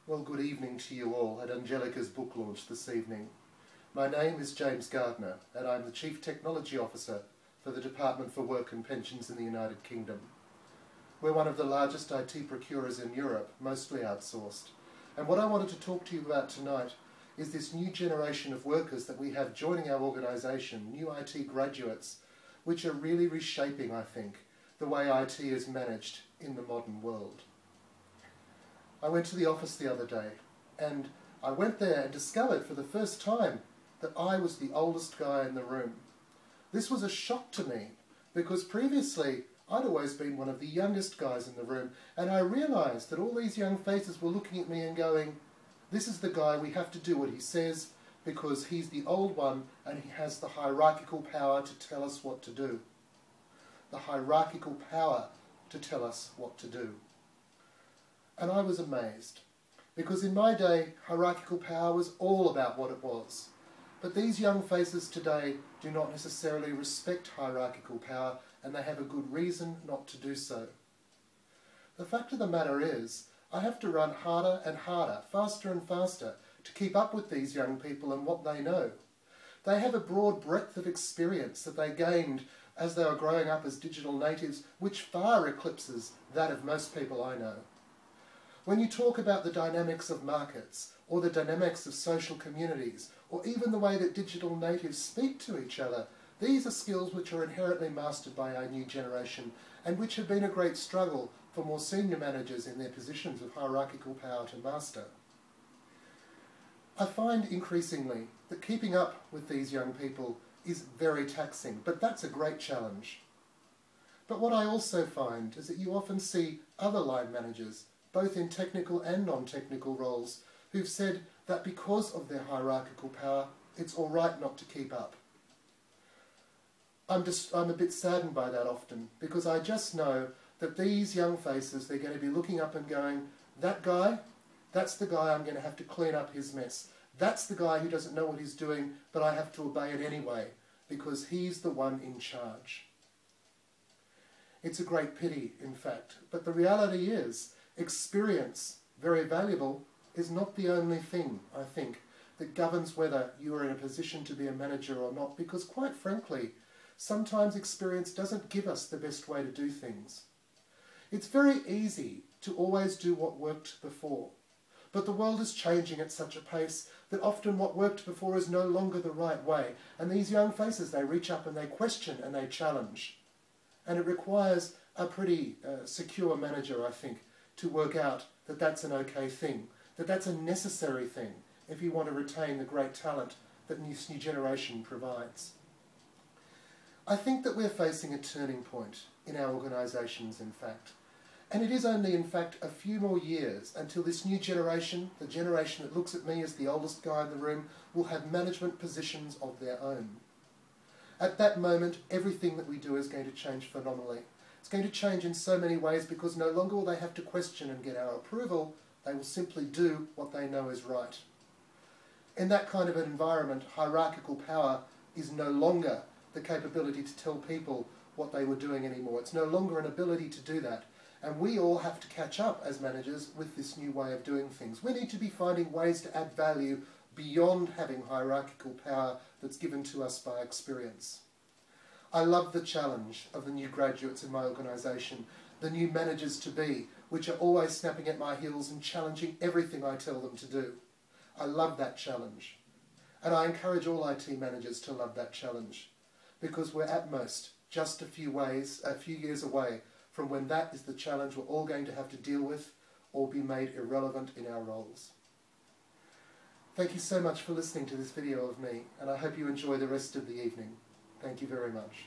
Well, good evening to you all at Angelica's book launch this evening. My name is James Gardner and I'm the Chief Technology Officer for the Department for Work and Pensions in the United Kingdom. We're one of the largest IT procurers in Europe, mostly outsourced. And what I wanted to talk to you about tonight is this new generation of workers that we have joining our organisation, new IT graduates, which are really reshaping, I think, the way IT is managed in the modern world. I went to the office the other day and I went there and discovered for the first time that I was the oldest guy in the room. This was a shock to me because previously I'd always been one of the youngest guys in the room, and I realised that all these young faces were looking at me and going, this is the guy, we have to do what he says because he's the old one and he has the hierarchical power to tell us what to do. The hierarchical power to tell us what to do. And I was amazed, because in my day, hierarchical power was all about what it was. But these young faces today do not necessarily respect hierarchical power, and they have a good reason not to do so. The fact of the matter is, I have to run harder and harder, faster and faster, to keep up with these young people and what they know. They have a broad breadth of experience that they gained as they were growing up as digital natives, which far eclipses that of most people I know. When you talk about the dynamics of markets, or the dynamics of social communities, or even the way that digital natives speak to each other, these are skills which are inherently mastered by our new generation and which have been a great struggle for more senior managers in their positions of hierarchical power to master. I find increasingly that keeping up with these young people is very taxing, but that's a great challenge. But what I also find is that you often see other line managers, both in technical and non-technical roles, who've said that because of their hierarchical power, it's all right not to keep up. I'm a bit saddened by that often, because I just know that these young faces, they're going to be looking up and going, that guy, that's the guy I'm going to have to clean up his mess. That's the guy who doesn't know what he's doing, but I have to obey it anyway, because he's the one in charge. It's a great pity, in fact, but the reality is, experience, very valuable, is not the only thing, I think, that governs whether you are in a position to be a manager or not, because quite frankly, sometimes experience doesn't give us the best way to do things. It's very easy to always do what worked before, but the world is changing at such a pace that often what worked before is no longer the right way, and these young faces, they reach up and they question and they challenge. And it requires a pretty secure manager, I think, to work out that that's an okay thing, that that's a necessary thing if you want to retain the great talent that this new generation provides. I think that we're facing a turning point in our organisations, in fact. And it is only, in fact, a few more years until this new generation, the generation that looks at me as the oldest guy in the room, will have management positions of their own. At that moment, everything that we do is going to change phenomenally. It's going to change in so many ways because no longer will they have to question and get our approval, they will simply do what they know is right. In that kind of an environment, hierarchical power is no longer the capability to tell people what they were doing anymore. It's no longer an ability to do that. And we all have to catch up as managers with this new way of doing things. We need to be finding ways to add value beyond having hierarchical power that's given to us by experience. I love the challenge of the new graduates in my organisation, the new managers-to-be, which are always snapping at my heels and challenging everything I tell them to do. I love that challenge. And I encourage all IT managers to love that challenge, because we're at most just a few years away from when that is the challenge we're all going to have to deal with or be made irrelevant in our roles. Thank you so much for listening to this video of me, and I hope you enjoy the rest of the evening. Thank you very much.